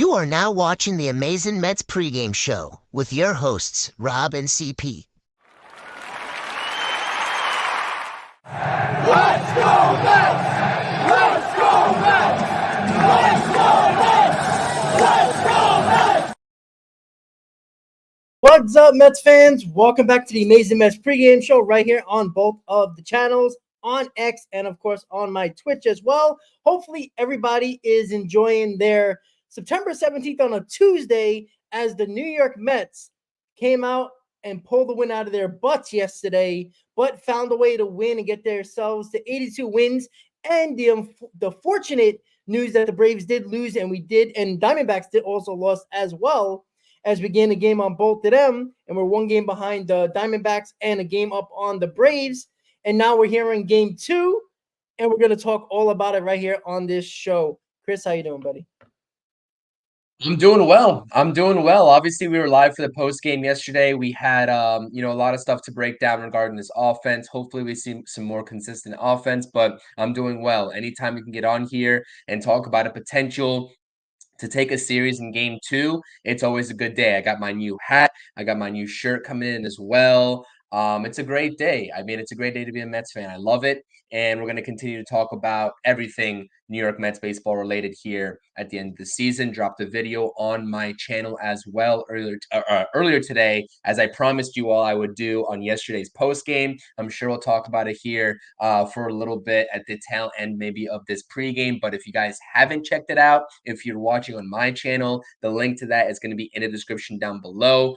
You are now watching the Amazing Mets pregame show with your hosts, Rob and CP. Let's go Mets! Let's go Mets! Let's go Mets! Let's go Mets! What's up, Mets fans? Welcome back to the Amazing Mets pregame show right here on both of the channels, on X and, of course, on my Twitch as well. Hopefully, everybody is enjoying their September 17th on a Tuesday as the New York Mets came out and pulled the win out of their butts yesterday, but found a way to win and get themselves to 82 wins. And the fortunate news that the Braves did lose, and Diamondbacks did also lost as well, as we gained a game on both of them, and we're one game behind the Diamondbacks and a game up on the Braves. And now we're here in game 2, and we're going to talk all about it right here on this show. Chris, how you doing, buddy? I'm doing well. Obviously, we were live for the post game yesterday. We had a lot of stuff to break down regarding this offense. Hopefully we see some more consistent offense, but I'm doing well. Anytime we can get on here and talk about a potential to take a series in game 2, it's always a good day. I got my new hat. I got my new shirt coming in as well. It's a great day. I mean, it's a great day to be a Mets fan. I love it. And we're going to continue to talk about everything New York Mets baseball related here at the end of the season. Dropped a video on my channel as well earlier today, as I promised you all I would do on yesterday's post game. I'm sure we'll talk about it here for a little bit at the tail end maybe of this pregame. But if you guys haven't checked it out, if you're watching on my channel, the link to that is going to be in the description down below.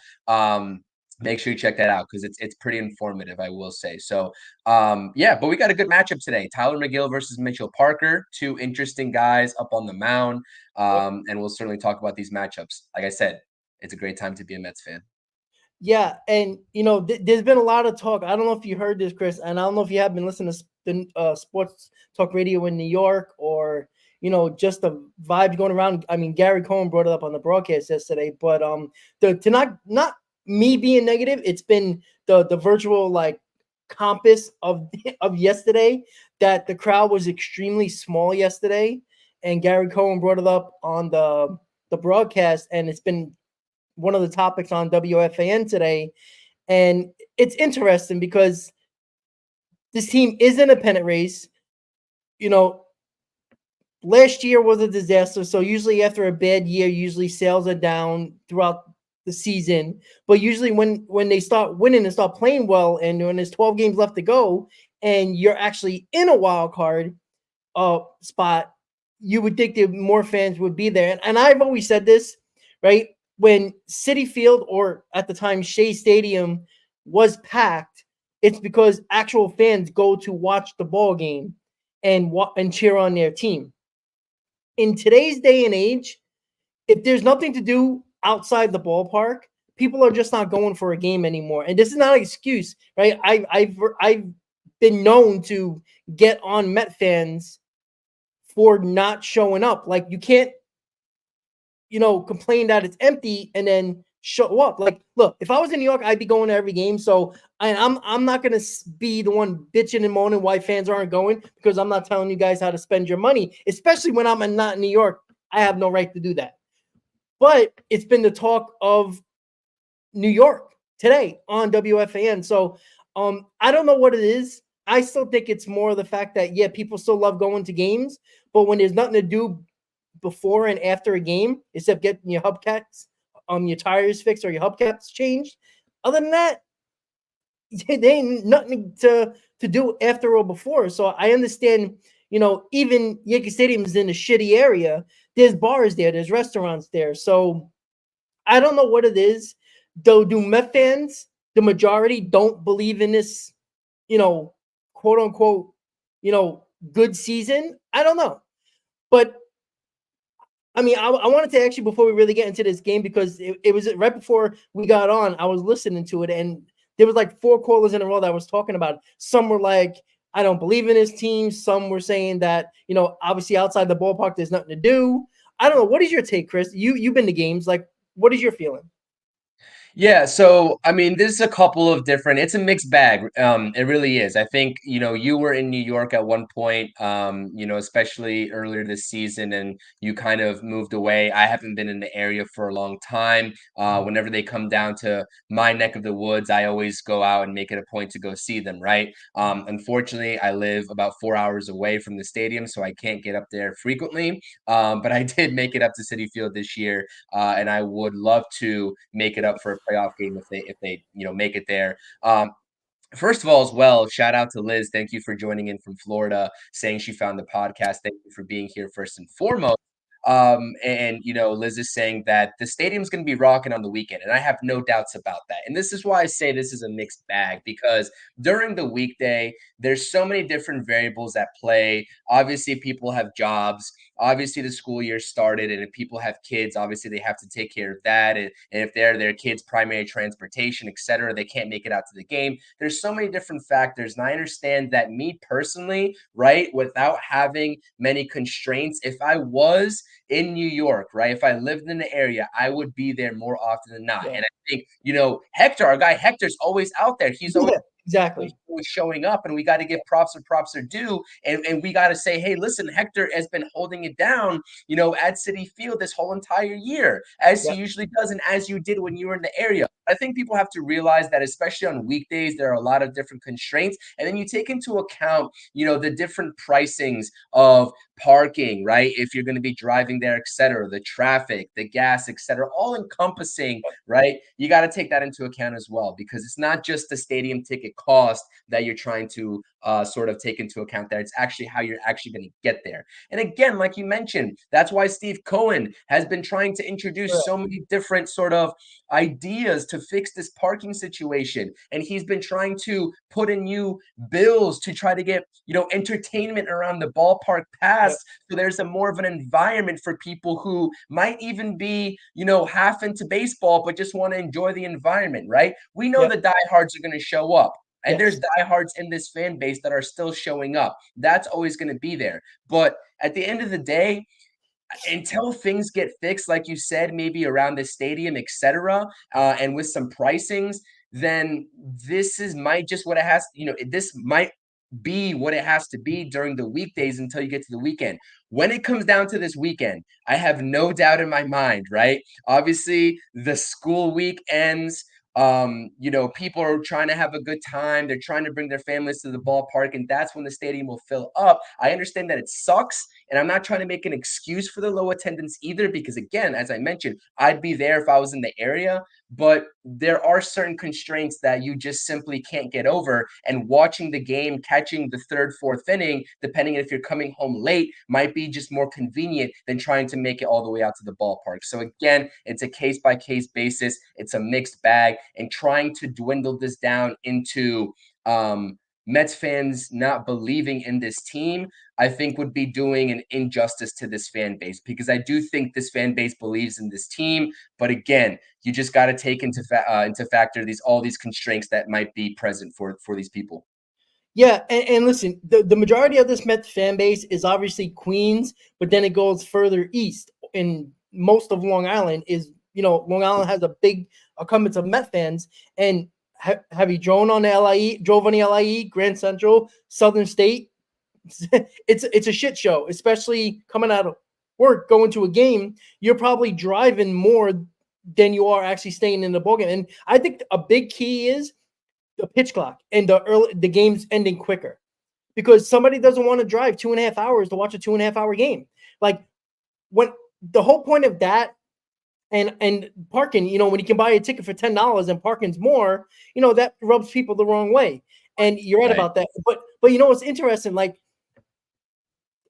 Make sure you check that out because it's pretty informative, I will say. So, but we got a good matchup today. Tylor Megill versus Mitchell Parker, two interesting guys up on the mound, and we'll certainly talk about these matchups. Like I said, it's a great time to be a Mets fan. Yeah, and, there's been a lot of talk. I don't know if you heard this, Chris, and I don't know if you have been listening to the sports talk radio in New York or, just the vibes going around. I mean, Gary Cohen brought it up on the broadcast yesterday, but to not me being negative, it's been the virtual compass of yesterday, that the crowd was extremely small yesterday, and Gary Cohen brought it up on the broadcast, and it's been one of the topics on WFAN today. And it's interesting because this team is in a pennant race. Last year was a disaster, so usually after a bad year, sales are down throughout the season, but usually when they start winning and start playing well, and when there's 12 games left to go and you're actually in a wild card spot, you would think that more fans would be there. And I've always said this, right? When Citi Field, or at the time Shea Stadium, was packed, it's because actual fans go to watch the ball game and cheer on their team. In today's day and age, if there's nothing to do outside the ballpark, people are just not going for a game anymore. And this is not an excuse, right? I've been known to get on Met fans for not showing up. Like, you can't, complain that it's empty and then show up. Like, look, if I was in New York, I'd be going to every game. So I'm not going to be the one bitching and moaning why fans aren't going, because I'm not telling you guys how to spend your money, especially when I'm not in New York. I have no right to do that. But it's been the talk of New York today on WFAN. So I don't know what it is. I still think it's more the fact that, people still love going to games, but when there's nothing to do before and after a game except getting your hubcaps, your tires fixed or your hubcaps changed, other than that, they ain't nothing to do after or before. So I understand, even Yankee Stadium is in a shitty area. There's bars there, there's restaurants there. So I don't know what it is. Though, do Met fans, the majority, don't believe in this, quote unquote, good season? I don't know. But I mean, I wanted to actually, before we really get into this game, because it was right before we got on, I was listening to it, and there was like 4 callers in a row that was talking about it. Some were like, I don't believe in this team. Some were saying that, obviously outside the ballpark, there's nothing to do. I don't know. What is your take, Chris? You've been to games. Like, what is your feeling? Yeah, so I mean, there's a couple of different. It's a mixed bag. It really is. I think, you were in New York at one point, especially earlier this season, and you kind of moved away. I haven't been in the area for a long time. Whenever they come down to my neck of the woods, I always go out and make it a point to go see them, right? Unfortunately, I live about 4 hours away from the stadium, so I can't get up there frequently. But I did make it up to Citi Field this year, and I would love to make it up for a playoff game if they make it there. First of all, as well, shout out to Liz. Thank you for joining in from Florida, saying she found the podcast. Thank you for being here first and foremost. And Liz is saying that the stadium's going to be rocking on the weekend, and I have no doubts about that. And this is why I say this is a mixed bag, because during the weekday, there's so many different variables at play. Obviously, people have jobs. Obviously, the school year started, and if people have kids, obviously they have to take care of that. And if they're their kids' primary transportation, etc., they can't make it out to the game. There's so many different factors. And I understand that, me personally, right, without having many constraints, if I was in New York, right, if I lived in the area, I would be there more often than not. Yeah. And I think, Hector, our guy Hector's always out there. He's always Exactly. showing up, and we got to give props where props are due, and we got to say, hey, listen, Hector has been holding it down, at Citi Field this whole entire year, as he usually does, and as you did when you were in the area. I think people have to realize that, especially on weekdays, there are a lot of different constraints, and then you take into account, the different pricings of parking, right? If you're going to be driving there, etc., the traffic, the gas, etc., all encompassing, right? You got to take that into account as well, because it's not just the stadium ticket cost that you're trying to sort of take into account there. It's actually how you're actually going to get there. And again, like you mentioned, that's why Steve Cohen has been trying to introduce so many different sort of ideas to fix this parking situation. And he's been trying to put in new bills to try to get, entertainment around the ballpark pass. So there's a more of an environment for people who might even be, half into baseball, but just want to enjoy the environment, right? We know the diehards are going to show up. And there's diehards in this fan base that are still showing up. That's always going to be there. But at the end of the day, until things get fixed, like you said, maybe around the stadium, etc., and with some pricings, then this might just what it has. This might be what it has to be during the weekdays until you get to the weekend. When it comes down to this weekend, I have no doubt in my mind, right? Obviously, the school week ends. People are trying to have a good time. They're trying to bring their families to the ballpark, and that's when the stadium will fill up. I understand that it sucks, and I'm not trying to make an excuse for the low attendance either, because again, as I mentioned, I'd be there if I was in the area, but there are certain constraints that you just simply can't get over. And watching the game, catching the third, fourth inning, depending if you're coming home late, might be just more convenient than trying to make it all the way out to the ballpark. So again, it's a case by case basis. It's a mixed bag, and trying to dwindle this down into Mets fans not believing in this team, I think would be doing an injustice to this fan base, because I do think this fan base believes in this team. But again, you just got to take into factor all these constraints that might be present for these people. Yeah, and listen, the majority of this Mets fan base is obviously Queens, but then it goes further east. In most of Long Island Long Island has a big abundance of Met fans. And have you drove on the LIE, Grand Central, Southern State? It's a shit show, especially coming out of work, going to a game. You're probably driving more than you are actually staying in the ballgame. And I think a big key is the pitch clock and the game's ending quicker, because somebody doesn't want to drive 2.5 hours to watch a 2.5 hour game. Like, when the whole point of that and parking, when you can buy a ticket for $10 and parking's more, that rubs people the wrong way. And you're right about that. But what's interesting, like,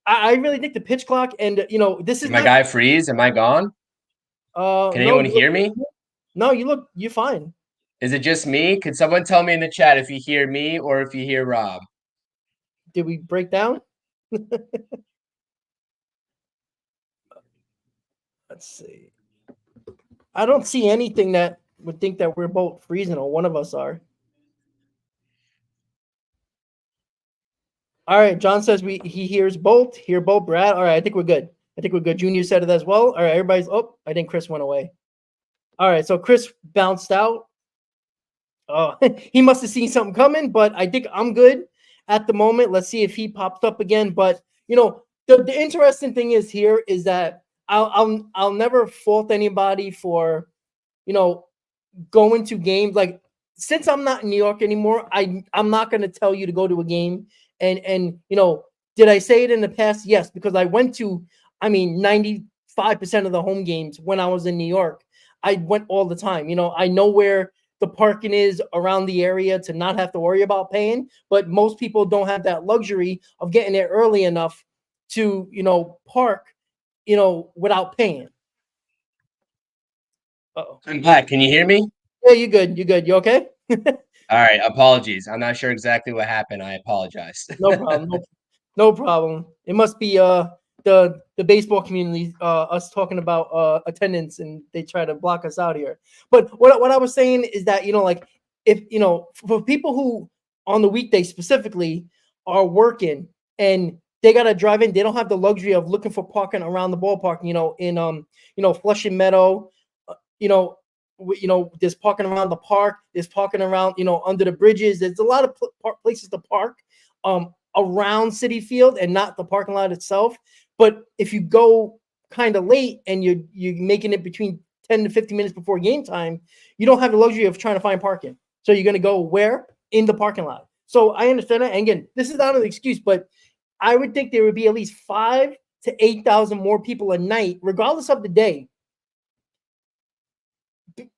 I really think the pitch clock and this is my guy freeze. Am I gone? Can anyone hear me? No, you're fine. Is it just me? Could someone tell me in the chat if you hear me or if you hear Rob? Did we break down? Let's see. I don't see anything that would think that we're both freezing, or one of us are. All right, John says he hears both. Hear both, Brad. All right, I think we're good. Junior said it as well. All right, everybody's. Oh, I think Chris went away. All right, so Chris bounced out. Oh, he must have seen something coming, but I think I'm good at the moment. Let's see if he pops up again. But the interesting thing is here is that I'll never fault anybody for you know going to games. Like, since I'm not in New York anymore, I'm not going to tell you to go to a game. And did I say it in the past? Yes, because I went to, I mean, 95% of the home games when I was in New York. I went all the time. I know where the parking is around the area to not have to worry about paying, but most people don't have that luxury of getting there early enough to park without paying. Uh-oh. I'm back. Can you hear me? Yeah, you good. You good. You okay? All right. Apologies. I'm not sure exactly what happened. I apologize. No problem. No problem. It must be the baseball community, us talking about attendance, and they try to block us out here. But what I was saying is that like, if for people who on the weekday specifically are working and they gotta drive in, they don't have the luxury of looking for parking around the ballpark. In Flushing Meadow, you know. There's parking around the park. There's parking around, under the bridges. There's a lot of places to park. Around City Field and not the parking lot itself. But if you go kind of late and you're making it between 10 to 15 minutes before game time, you don't have the luxury of trying to find parking. So you're going to go where? In the parking lot. So I understand that. And again, this is not an excuse, but I would think there would be at least 5,000 to 8,000 more people a night, regardless of the day,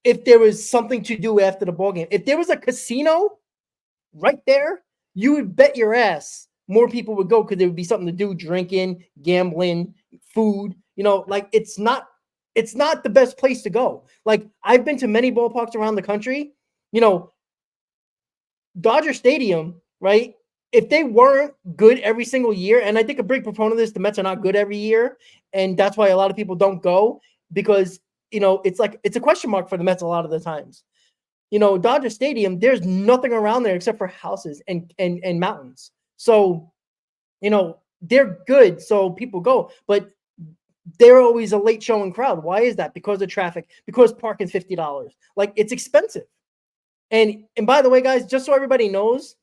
if there was something to do after the ball game. If there was a casino right there, you would bet your ass more people would go because there would be something to do, drinking, gambling, food. Like, it's not the best place to go. Like, I've been to many ballparks around the country. Dodger Stadium, right? If they weren't good every single year, and I think a big proponent of this, the Mets are not good every year, and that's why a lot of people don't go, because it's a question mark for the Mets a lot of the times. Dodger Stadium, there's nothing around there except for houses and mountains. So, they're good, so people go, but they're always a late showing crowd. Why is that? Because of traffic, because parking's $50. Like, it's expensive. And by the way, guys, just so everybody knows,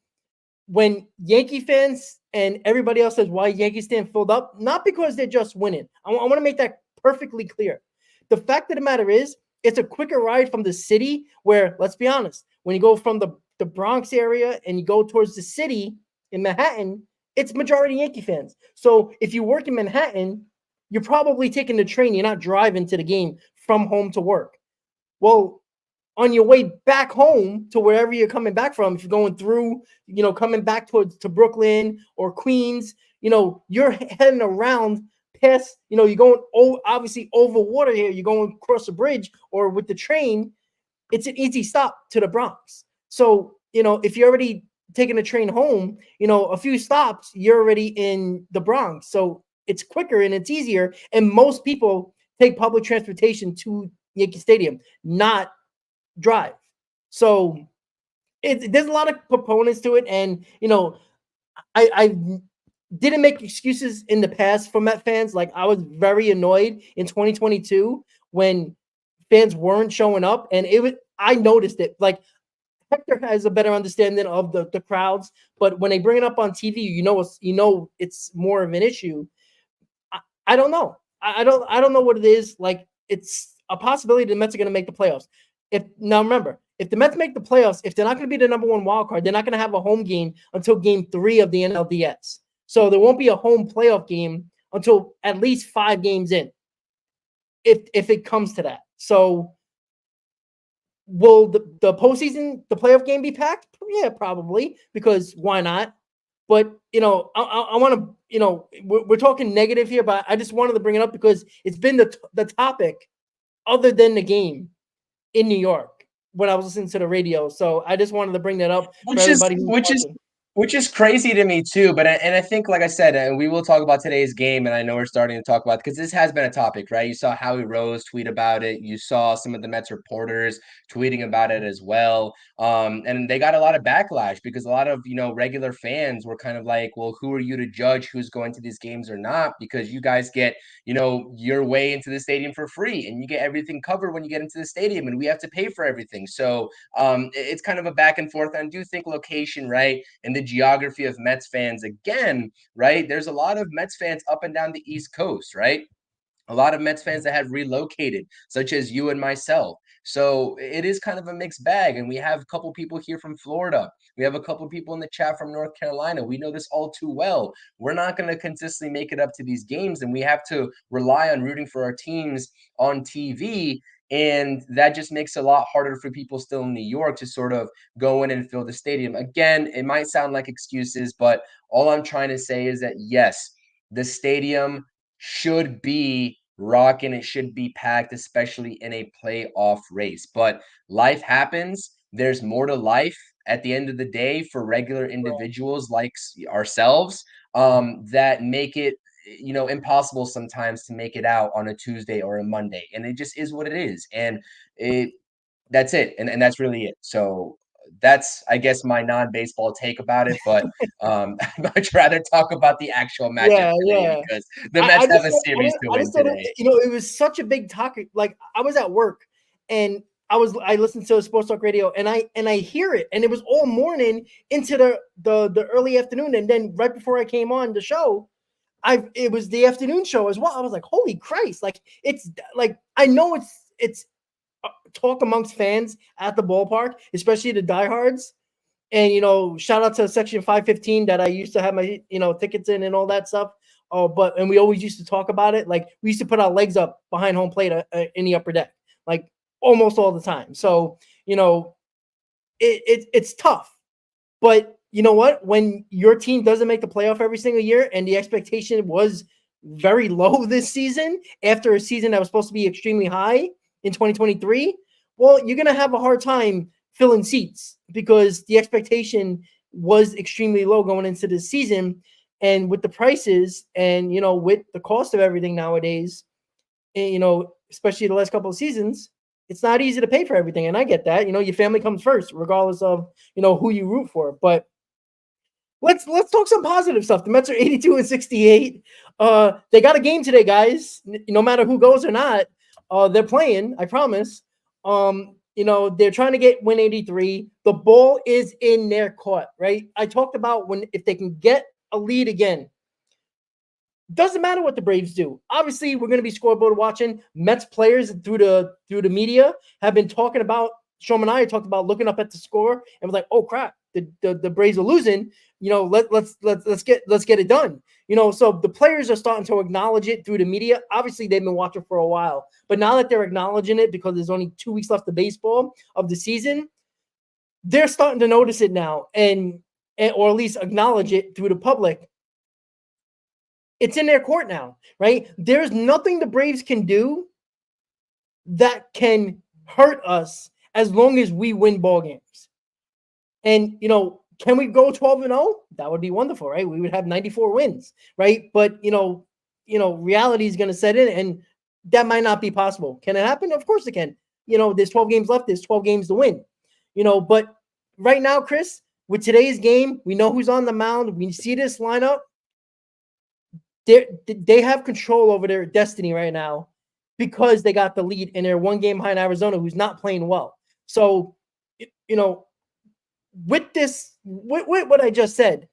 when Yankee fans and everybody else says why Yankee stand filled up, not because they're just winning. I want to make that perfectly clear. The fact of the matter is, it's a quicker ride from the city, where, let's be honest, when you go from the Bronx area and you go towards the city in Manhattan, it's majority Yankee fans. So if you work in Manhattan, you're probably taking the train. You're not driving to the game from home to work. Well, on your way back home to wherever you're coming back from, if you're going through, coming back to Brooklyn or Queens, you're heading around past, you're going obviously over water here. You're going across the bridge or with the train. It's an easy stop to the Bronx. So, if you're already taking a train home, a few stops, you're already in the Bronx. So it's quicker and it's easier. And most people take public transportation to Yankee Stadium, not drive. So there's a lot of proponents to it. And, I didn't make excuses in the past for Met fans. Like, I was very annoyed in 2022 when fans weren't showing up, and I noticed it. Like, Hector has a better understanding of the crowds, but when they bring it up on TV, it's more of an issue. I don't know. I don't know what it is. Like, it's a possibility the Mets are going to make the playoffs. Now remember, if the Mets make the playoffs, if they're not going to be the number one wild card, they're not going to have a home game until Game 3 of the NLDS. So there won't be a home playoff game until at least 5 games in, if it comes to that. So will the postseason, the playoff game, be packed? Yeah, probably, because why not? But I want to, we're talking negative here, but I just wanted to bring it up because it's been the topic other than the game in New York when I was listening to the radio. So I just wanted to bring that up for everybody who's watching. Which is crazy to me too, but I think, like I said, and we will talk about today's game, and I know we're starting to talk about because this has been a topic, right? You saw Howie Rose tweet about it. You saw some of the Mets reporters tweeting about it as well, and they got a lot of backlash because a lot of regular fans were kind of like, "Well, who are you to judge who's going to these games or not? Because you guys get your way into the stadium for free, and you get everything covered when you get into the stadium, and we have to pay for everything." So it's kind of a back and forth. And I do think location, right, and the geography of Mets fans, again, right, there's a lot of Mets fans up and down the East Coast, right? A lot of Mets fans that have relocated, such as you and myself. So it is kind of a mixed bag. And we have a couple people here from Florida. We have a couple people in the chat from North Carolina. We know this all too well. We're not going to consistently make it up to these games, and we have to rely on rooting for our teams on TV. And that just makes it a lot harder for people still in New York to sort of go in and fill the stadium. Again, it might sound like excuses, but all I'm trying to say is that, yes, the stadium should be rocking. It should be packed, especially in a playoff race. But life happens. There's more to life at the end of the day for regular individuals like ourselves, that make it impossible sometimes to make it out on a Tuesday or a Monday. And it just is what it is. And it that's it. And that's really it. So that's, I guess, my non-baseball take about it. But I'd much rather talk about the actual matchup Yeah, today yeah. because the Mets have a I series just, to I win just thought today. it was such a big topic. Like I was at work and I listened to Sports Talk Radio and I hear it and it was all morning into the early afternoon, and then right before I came on the show, it was the afternoon show as well. I was like, holy Christ! Like it's like I know it's talk amongst fans at the ballpark, especially the diehards. And shout out to Section 515 that I used to have my tickets in and all that stuff. Oh, and we always used to talk about it. Like we used to put our legs up behind home plate in the upper deck, like almost all the time. So it's tough. But you know what? When your team doesn't make the playoff every single year, and the expectation was very low this season after a season that was supposed to be extremely high in 2023, well, you're going to have a hard time filling seats because the expectation was extremely low going into the season. And with the prices and, with the cost of everything nowadays, and, especially the last couple of seasons, it's not easy to pay for everything. And I get that, your family comes first, regardless of, who you root for. But let's talk some positive stuff. The Mets are 82-68. They got a game today, guys. No matter who goes or not, they're playing. I promise. They're trying to win 83. The ball is in their court, right? I talked about if they can get a lead again. Doesn't matter what the Braves do. Obviously, we're going to be scoreboard watching. Mets players through the media have been talking about. Shom and I talked about looking up at the score and was like, "Oh crap, the Braves are losing." Let's get it done. So the players are starting to acknowledge it through the media. Obviously, they've been watching for a while, but now that they're acknowledging it because there's only 2 weeks left of baseball of the season, they're starting to notice it now and or at least acknowledge it through the public. It's in their court now, right? There's nothing the Braves can do that can hurt us as long as we win ball games. And, can we go 12-0? That would be wonderful, right? We would have 94 wins, right? But, reality is going to set in and that might not be possible. Can it happen? Of course it can. There's 12 games left. There's 12 games to win, but right now, Chris, with today's game, we know who's on the mound. We see this lineup. They have control over their destiny right now because they got the lead and they're 1 game behind Arizona, who's not playing well. So, with what I just said,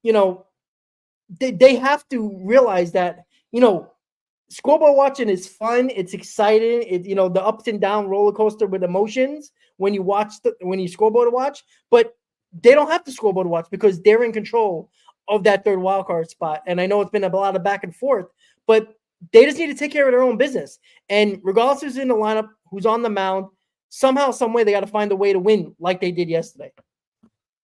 they have to realize that, scoreboard watching is fun. It's exciting. The ups and down roller coaster with emotions when you scoreboard watch, but they don't have to scoreboard watch because they're in control of that third wild card spot. And I know it's been a lot of back and forth, but they just need to take care of their own business. And regardless who's in the lineup, who's on the mound, somehow, some way, they got to find a way to win like they did yesterday.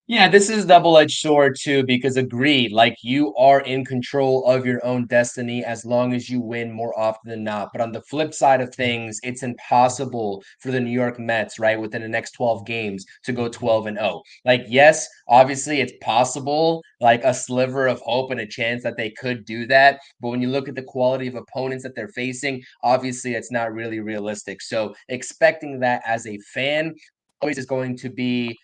Yeah, this is double-edged sword too, because agreed, like you are in control of your own destiny as long as you win more often than not. But on the flip side of things, it's impossible for the New York Mets, right, within the next 12 games to go 12-0. Like, yes, obviously it's possible, like a sliver of hope and a chance that they could do that. But when you look at the quality of opponents that they're facing, obviously it's not really realistic. So expecting that as a fan always is going to be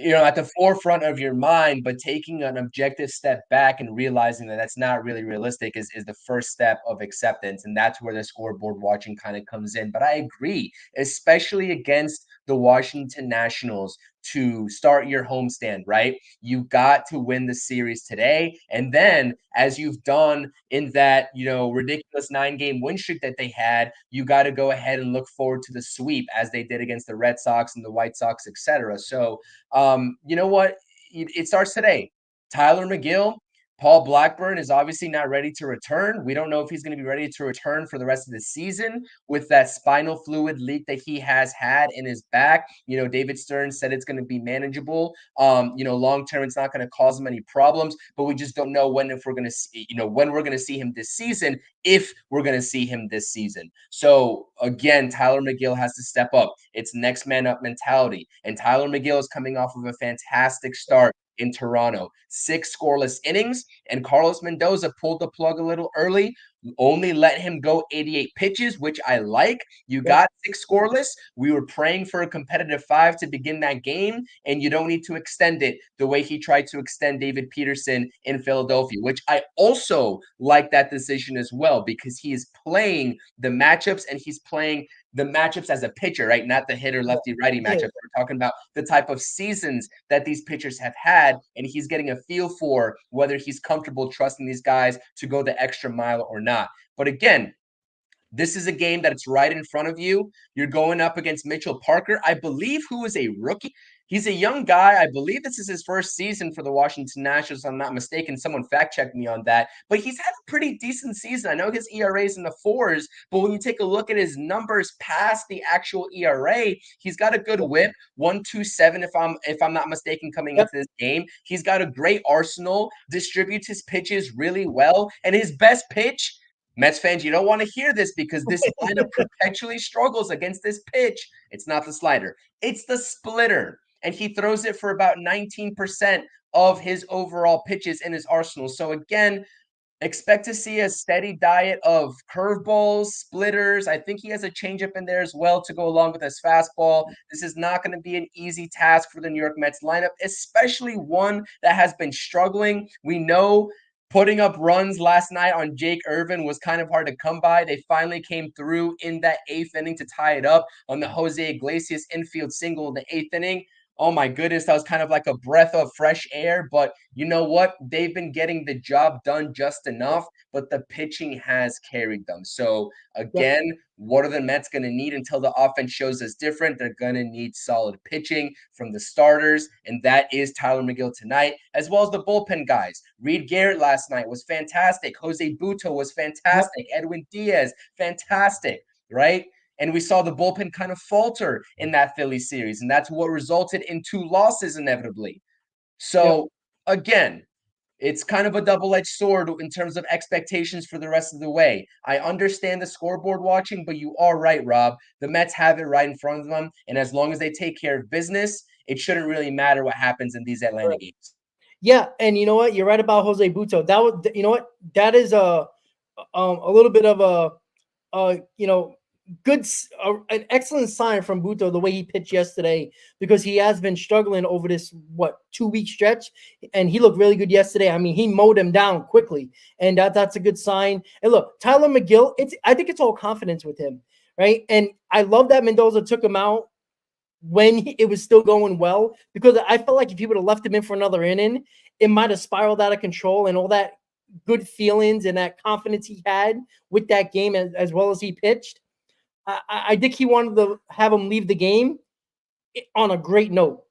at the forefront of your mind, but taking an objective step back and realizing that that's not really realistic is the first step of acceptance. And that's where the scoreboard watching kind of comes in. But I agree, especially against the Washington Nationals to start your homestand, right? You got to win the series today. And then, as you've done in that, ridiculous 9-game win streak that they had, you got to go ahead and look forward to the sweep as they did against the Red Sox and the White Sox, etc. So, you know what? It starts today. Tylor Megill, Paul Blackburn is obviously not ready to return. We don't know if he's going to be ready to return for the rest of the season with that spinal fluid leak that he has had in his back. David Stern said it's going to be manageable. Long term, it's not going to cause him any problems, but we just don't know when we're going to see him this season, if we're going to see him this season. So again, Tylor Megill has to step up. It's next man up mentality. And Tylor Megill is coming off of a fantastic start in Toronto. 6 scoreless innings, and Carlos Mendoza pulled the plug a little early, only let him go 88 pitches, which I like. You got 6 scoreless. We were praying for a competitive 5 to begin that game, and you don't need to extend it the way he tried to extend David Peterson in Philadelphia, which I also like that decision as well, because he is playing the matchups and he's playing the matchups as a pitcher, right? Not the hitter, lefty, righty matchups. We're talking about the type of seasons that these pitchers have had, and he's getting a feel for whether he's comfortable trusting these guys to go the extra mile or not. But again, this is a game that's right in front of you. You're going up against Mitchell Parker, I believe, who is a rookie. He's a young guy. I believe this is his first season for the Washington Nationals, if I'm not mistaken. Someone fact-checked me on that. But he's had a pretty decent season. I know his ERA is in the 4s, but when you take a look at his numbers past the actual ERA, he's got a good whip, 1.27 if I'm not mistaken coming into this game. He's got a great arsenal, distributes his pitches really well, and his best pitch, Mets fans, you don't want to hear this because this lineup perpetually struggles against this pitch. It's not the slider, it's the splitter. And he throws it for about 19% of his overall pitches in his arsenal. So again, expect to see a steady diet of curveballs, splitters. I think he has a changeup in there as well to go along with his fastball. This is not going to be an easy task for the New York Mets lineup, especially one that has been struggling. We know putting up runs last night on Jake Irvin was kind of hard to come by. They finally came through in that 8th inning to tie it up on the Jose Iglesias infield single in the 8th inning. Oh my goodness, that was kind of like a breath of fresh air. But you know what? They've been getting the job done just enough, but the pitching has carried them. So again, what are the Mets going to need until the offense shows us different? They're going to need solid pitching from the starters, and that is Tylor Megill tonight, as well as the bullpen guys. Reed Garrett last night was fantastic. Jose Butto was fantastic. Edwin Diaz, fantastic, right? And we saw the bullpen kind of falter in that Philly series, and that's what resulted in 2 losses inevitably. So again, it's kind of a double-edged sword in terms of expectations for the rest of the way. I understand the scoreboard watching, but you are right, Rob. The Mets have it right in front of them, and as long as they take care of business, it shouldn't really matter what happens in these Atlanta games. Yeah, and you know what? You're right about Jose Butto. That was, you know what? That is a little bit of good, an excellent sign from Butto the way he pitched yesterday, because he has been struggling over this 2-week stretch, and he looked really good yesterday. I mean, he mowed him down quickly, and that's a good sign. And look, Tylor Megill, I think it's all confidence with him, right? And I love that Mendoza took him out when it was still going well, because I felt like if he would have left him in for another inning, it might have spiraled out of control, and all that good feelings and that confidence he had with that game as well as he pitched. I think he wanted to have him leave the game on a great note.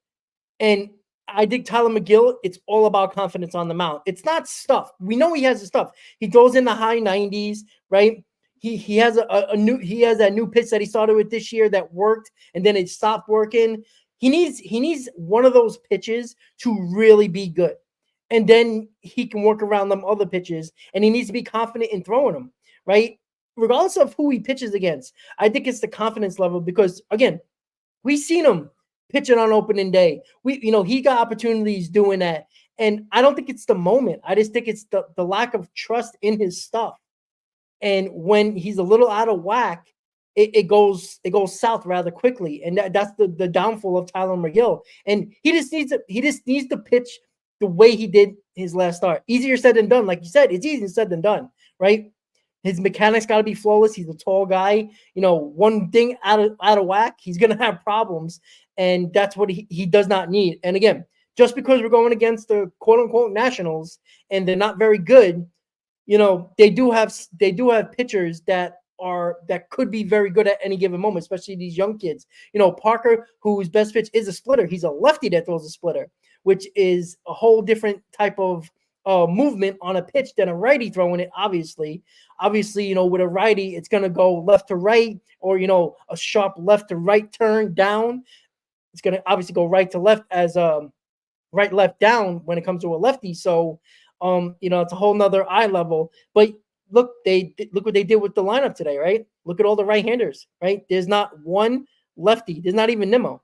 And I think Tylor Megill, it's all about confidence on the mound. It's not stuff. We know he has the stuff. He goes in the high 90s, right? He has that new pitch that he started with this year that worked, and then it stopped working. He needs one of those pitches to really be good. And then he can work around them other pitches, and he needs to be confident in throwing them, right? Regardless of who he pitches against. I think it's the confidence level because again, we've seen him pitching on opening day. He got opportunities doing that. And I don't think it's the moment. I just think it's the lack of trust in his stuff. And when he's a little out of whack, it goes south rather quickly. And that's the downfall of Tylor Megill. And he just needs to pitch the way he did his last start. Easier said than done. Like you said, it's easier said than done, right? His mechanics got to be flawless. He's a tall guy. One thing out of whack, he's going to have problems. And that's what he does not need. And again, just because we're going against the quote unquote Nationals and they're not very good, they do have pitchers that could be very good at any given moment, especially these young kids. Parker, whose best pitch is a splitter. He's a lefty that throws a splitter, which is a whole different type of movement on a pitch than a righty throwing it. Obviously, with a righty, it's going to go left to right, or a sharp left to right turn down. It's going to obviously go right to left as right left down when it comes to a lefty. So it's a whole nother eye level. But look what they did with the lineup today, right? Look at all the right-handers, right? There's not one lefty. There's not even Nimmo.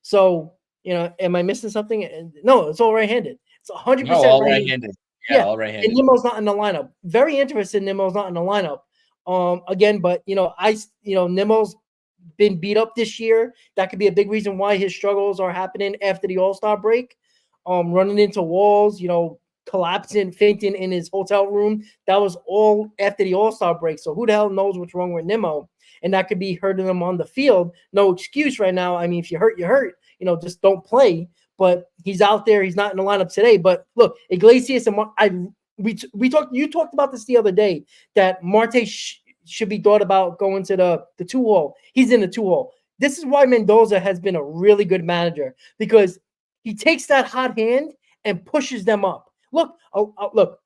So am I missing something? No, it's all right-handed. It's 100% all right-handed. Yeah, all right-handed. And Nimmo's not in the lineup. Very interested. Nimmo's not in the lineup. Again, but Nimmo's been beat up this year. That could be a big reason why his struggles are happening after the All-Star break. Running into walls, collapsing, fainting in his hotel room. That was all after the All-Star break. So who the hell knows what's wrong with Nimmo? And that could be hurting him on the field. No excuse right now. I mean, if you hurt, you hurt. Just don't play. But he's out there. He's not in the lineup today. But look, Iglesias and you talked about this the other day, that Marte should be thought about going to the 2-hole. He's in the 2-hole. This is why Mendoza has been a really good manager, because he takes that hot hand and pushes them up. Look,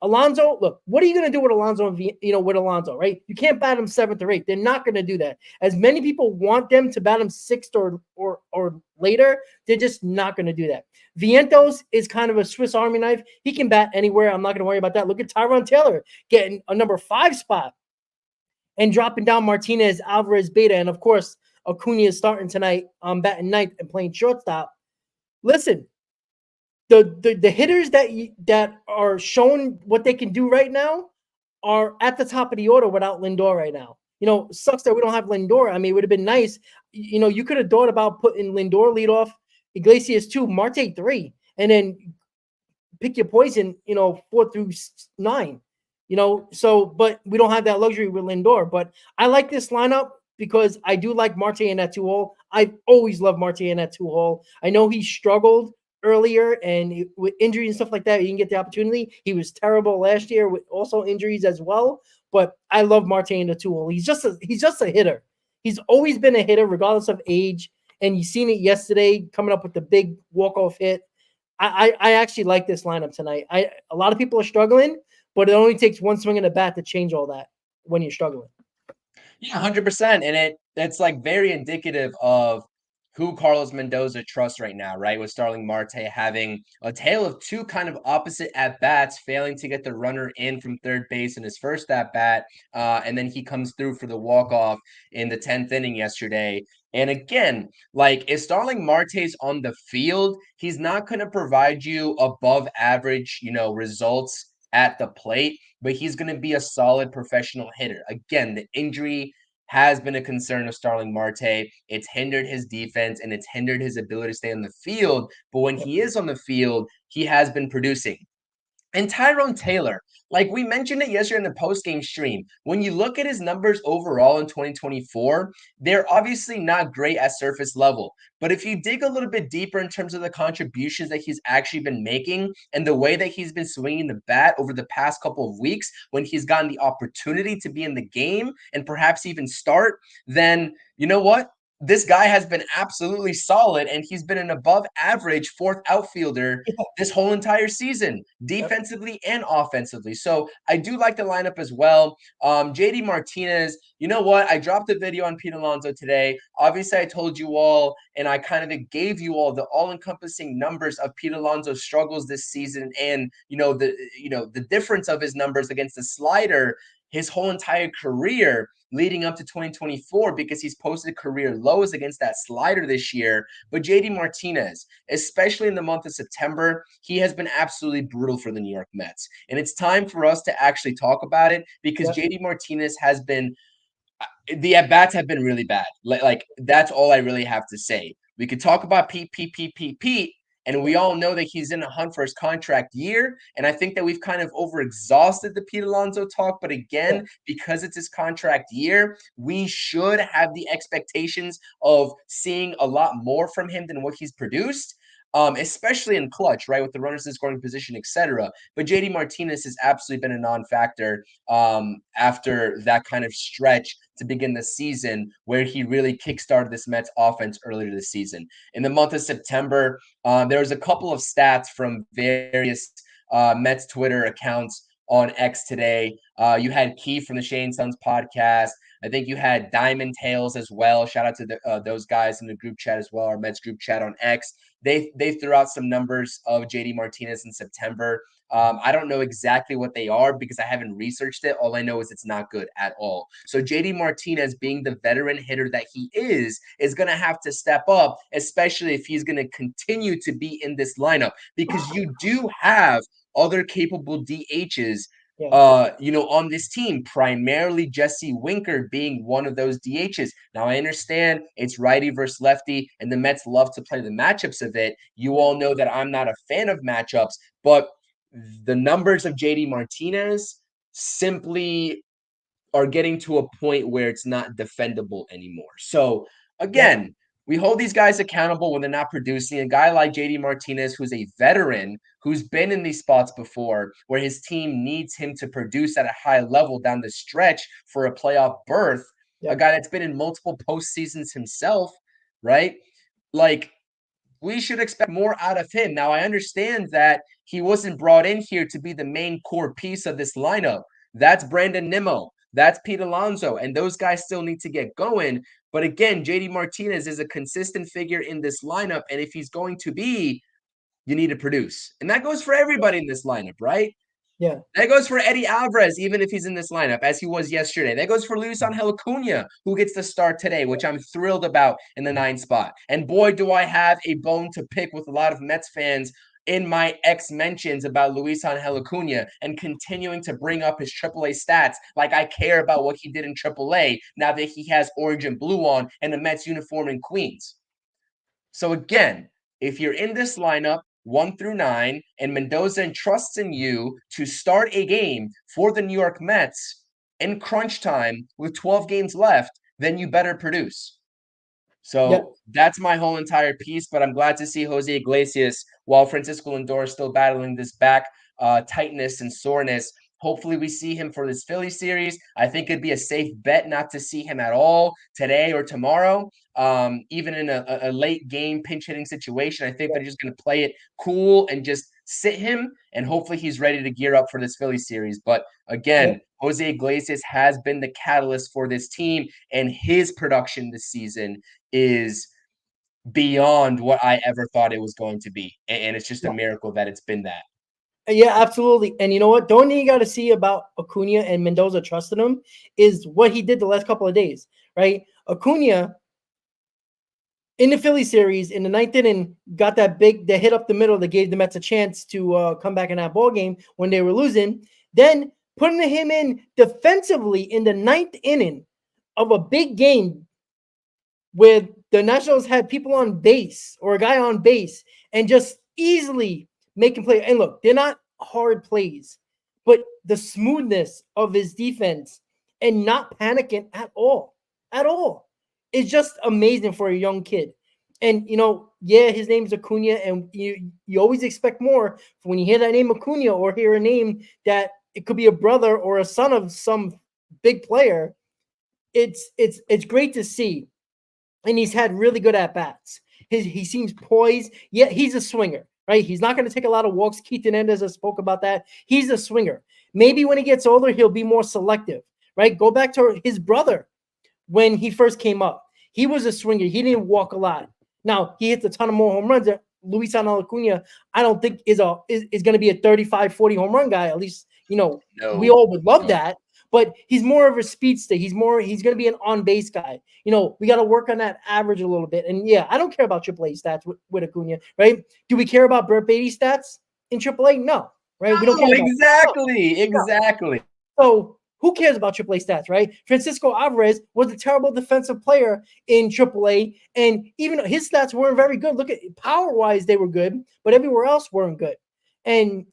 Alonso. Look, what are you going to do with Alonso? With Alonso, right? You can't bat him 7th or 8th. They're not going to do that. As many people want them to bat him 6th or later, they're just not going to do that. Vientos is kind of a Swiss Army knife. He can bat anywhere. I'm not going to worry about that. Look at Tyrone Taylor getting a number 5 spot and dropping down Martinez, Alvarez, Beta, and of course Acuna is starting tonight. Batting 9th and playing shortstop. Listen. The hitters that are showing what they can do right now are at the top of the order without Lindor right now. Sucks that we don't have Lindor. I mean, it would have been nice. You could have thought about putting Lindor lead off, Iglesias 2, Marte 3, and then pick your poison, 4 through 9. But we don't have that luxury with Lindor. But I like this lineup because I do like Marte in that 2-hole. I've always loved Marte in that 2-hole. I know he struggled earlier and with injuries and stuff like that, he didn't get the opportunity. He was terrible last year with also injuries as well. But I love Marte in the 2-hole. He's just a hitter. He's always been a hitter regardless of age. And you've seen it yesterday coming up with the big walk-off hit. I actually like this lineup tonight. A lot of people are struggling, but it only takes one swing of the bat to change all that when you're struggling. Yeah, 100%. And it's like very indicative of who Carlos Mendoza trusts right now, right? With Starling Marte having a tale of 2 kind of opposite at-bats, failing to get the runner in from third base in his first at-bat, and then he comes through for the walk-off in the 10th inning yesterday. And again, like, if Starling Marte's on the field, he's not going to provide you above average, results at the plate, but he's going to be a solid professional hitter. Again, the injury has been a concern of Starling Marte. It's hindered his defense and it's hindered his ability to stay on the field. But when he is on the field, he has been producing. And Tyrone Taylor, like we mentioned it yesterday in the post-game stream, when you look at his numbers overall in 2024, they're obviously not great at surface level. But if you dig a little bit deeper in terms of the contributions that he's actually been making and the way that he's been swinging the bat over the past couple of weeks when he's gotten the opportunity to be in the game and perhaps even start, then you know what? this guy has been absolutely solid, and he's been an above average fourth outfielder this whole entire season, defensively and offensively. So I do like the lineup as well. JD Martinez, you know what? I dropped a video on Pete Alonso today. Obviously, I told you all, and I kind of gave you all the all-encompassing numbers of Pete Alonso's struggles this season, and the difference of his numbers against the slider his whole entire career leading up to 2024, because he's posted career lows against that slider this year. But JD Martinez, especially in the month of September, he has been absolutely brutal for the New York Mets. And it's time for us to actually talk about it, because JD Martinez has been the at-bats have been really bad. Like that's all I really have to say. We could talk about Pete, and we all know that he's in a hunt for his contract year. And I think that we've kind of overexhausted the Pete Alonso talk. But again, because it's his contract year, we should have the expectations of seeing a lot more from him than what he's produced. Especially in clutch, right, with the runners in scoring position, etc. But JD Martinez has absolutely been a non-factor after that kind of stretch to begin the season, where he really kickstarted this Mets offense earlier this season. In the month of September, there was a couple of stats from various Mets Twitter accounts on X today. You had Key from the Shane Sons podcast. I think you had Diamond Tails as well. Shout out to those guys in the group chat as well, our Mets group chat on X. They threw out some numbers of JD Martinez in September. I don't know exactly what they are because I haven't researched it. All I know is it's not good at all. So JD Martinez, being the veteran hitter that he is going to have to step up, especially if he's going to continue to be in this lineup, because you do have other capable DHs on this team, primarily Jesse Winker being one of those DHs. Now, I understand it's righty versus lefty, and the Mets love to play the matchups of it. You all know that I'm not a fan of matchups, but the numbers of JD Martinez simply are getting to a point where it's not defendable anymore. So, again, we hold these guys accountable when they're not producing. A guy like JD Martinez, who's a veteran, who's been in these spots before, where his team needs him to produce at a high level down the stretch for a playoff berth, a guy that's been in multiple postseasons himself, right? Like, we should expect more out of him. Now, I understand that he wasn't brought in here to be the main core piece of this lineup. That's Brandon Nimmo. That's Pete Alonso, and those guys still need to get going. But again, JD Martinez is a consistent figure in this lineup, and if he's going to be, you need to produce. And that goes for everybody in this lineup, right? Yeah. That goes for Eddie Alvarez, even if he's in this lineup, as he was yesterday. That goes for Luis Angel Acuna, who gets the start today, which I'm thrilled about in the 9th spot. And boy, do I have a bone to pick with a lot of Mets fans in my X mentions about Luis Angel Acuna and continuing to bring up his AAA stats like I care about what he did in AAA now that he has orange and blue on and the Mets uniform in Queens. So again, if you're in this lineup 1 through 9 and Mendoza entrusts in you to start a game for the New York Mets in crunch time with 12 games left, then you better produce. So that's my whole entire piece, but I'm glad to see Jose Iglesias, while Francisco Lindor is still battling this back tightness and soreness. Hopefully we see him for this Philly series. I think it'd be a safe bet not to see him at all today or tomorrow. Even in a late game pinch hitting situation, I think they're just going to play it cool and just sit him, and hopefully he's ready to gear up for this Philly series. But again, Jose Iglesias has been the catalyst for this team, and his production this season is beyond what I ever thought it was going to be. And it's just a miracle that it's been that. Yeah, absolutely. And you know what? The only thing you got to see about Acuna and Mendoza trusting him is what he did the last couple of days, right? Acuna in the Philly series in the 9th inning got that hit up the middle that gave the Mets a chance to come back in that ball game when they were losing. Then putting him in defensively in the 9th inning of a big game where the Nationals had people on base or a guy on base and just easily making plays. And look, they're not hard plays, but the smoothness of his defense and not panicking at all is just amazing for a young kid. And, his name's Acuna, and you always expect more when you hear that name Acuna or hear a name that it could be a brother or a son of some big player. It's great to see and he's had really good at bats. He seems poised. Yeah, he's a swinger, right? He's not going to take a lot of walks. Keith Hernandez has spoke about that. He's a swinger. Maybe when he gets older, he'll be more selective, right? Go back to his brother when he first came up. He was a swinger. He didn't walk a lot. Now, he hits a ton of more home runs. Luis Acuna, I don't think is going to be a 35, 40 home run guy. At least, we all would love that. But he's more of a speedster. He's going to be an on-base guy. We got to work on that average a little bit. And yeah, I don't care about AAA stats with Acuna, right? Do we care about Brett Beatty stats in AAA? No, right? We don't care Exactly. So who cares about AAA stats, right? Francisco Alvarez was a terrible defensive player in AAA, and even his stats weren't very good. Look at power-wise, they were good, but everywhere else weren't good. And,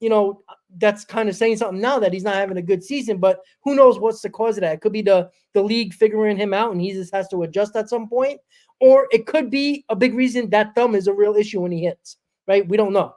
that's kind of saying something now that he's not having a good season, but who knows what's the cause of that? It could be the league figuring him out and he just has to adjust at some point, or it could be a big reason that thumb is a real issue when he hits, right? We don't know.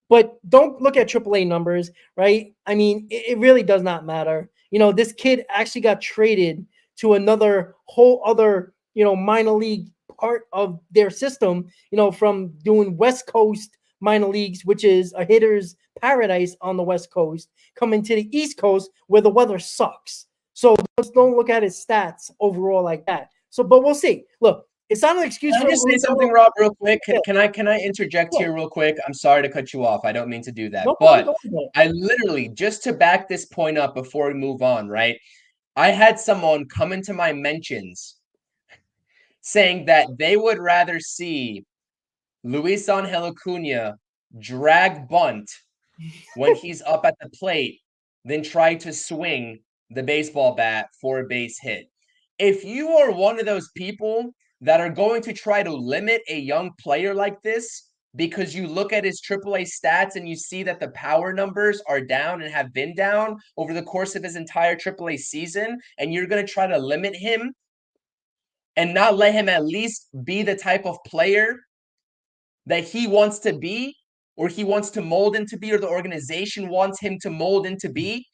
But don't look at AAA numbers, right? I mean, it really does not matter. This kid actually got traded to another whole other, minor league part of their system, from doing West Coast minor leagues, which is a hitter's paradise on the West Coast, coming to the East Coast where the weather sucks. So just don't look at his stats overall like that. So, but we'll see. Look, it's not an excuse. Can I just say something, Rob, real quick? Can I interject here real quick? I'm sorry to cut you off. I don't mean to do that. But I literally, just to back this point up before we move on, right? I had someone come into my mentions saying that they would rather see Luis Angel Acuna drag bunt when he's up at the plate than try to swing the baseball bat for a base hit. If you are one of those people that are going to try to limit a young player like this because you look at his AAA stats and you see that the power numbers are down and have been down over the course of his entire AAA season, and you're going to try to limit him and not let him at least be the type of player that he wants to be, or he wants to mold into be, or the organization wants him to mold into be,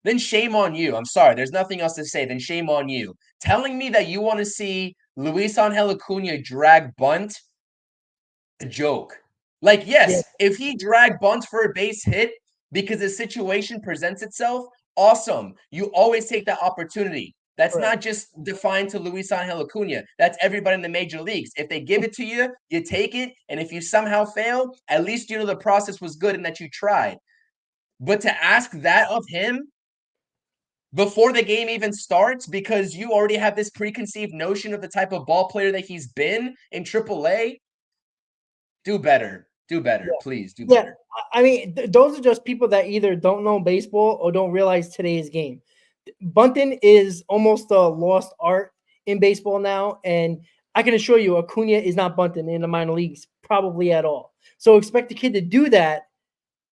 then shame on you. I'm sorry. There's nothing else to say. Then shame on you. Telling me that you want to see Luis Angel Acuna drag bunt, a joke. Like, yes, if he drag bunts for a base hit because the situation presents itself, awesome. You always take that opportunity. That's not just defined to Luis Angel Acuna. That's everybody in the major leagues. If they give it to you, you take it. And if you somehow fail, at least you know the process was good and that you tried. But to ask that of him before the game even starts, because you already have this preconceived notion of the type of ball player that he's been in AAA, do better. Do better. Please do better. I mean, those are just people that either don't know baseball or don't realize today's game. Bunting is almost a lost art in baseball now, and I can assure you Acuna is not bunting in the minor leagues probably at all. So expect the kid to do that